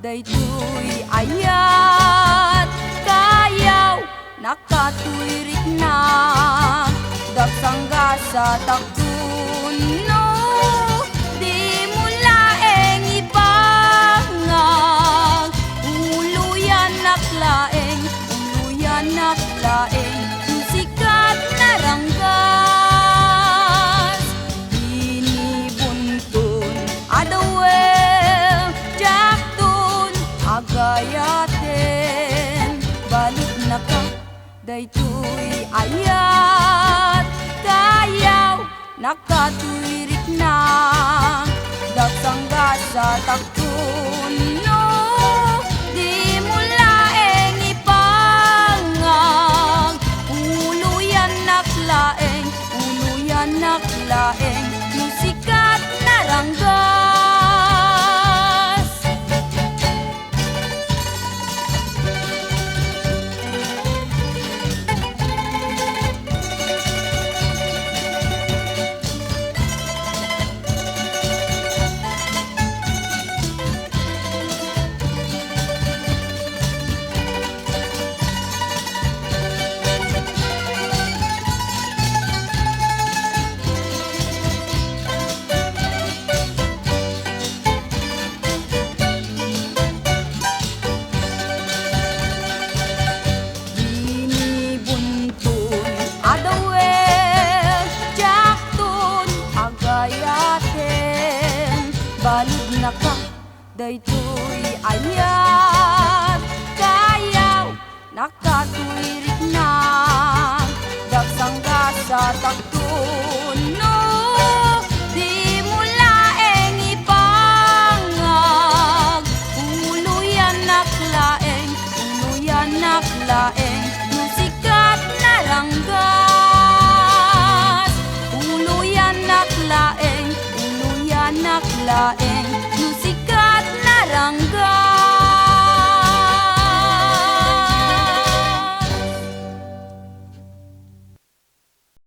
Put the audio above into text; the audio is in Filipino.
daytoy ayat kayaw nakatwirik na dagsangga sa taktuno di mo laeng ibangag uluyan naklaeng yung sikat na ranggas binibuntun adawel jaktun agayaten balik na ka daytoy ayat kayaw nakatwirik na dagsangga sa taktuno di mo laeng ipangag uluyan naklaeng yung sikat na ranggas. Balig na ka, daytoy ayat kayaw nakatwirik na dagsangga sa taktuno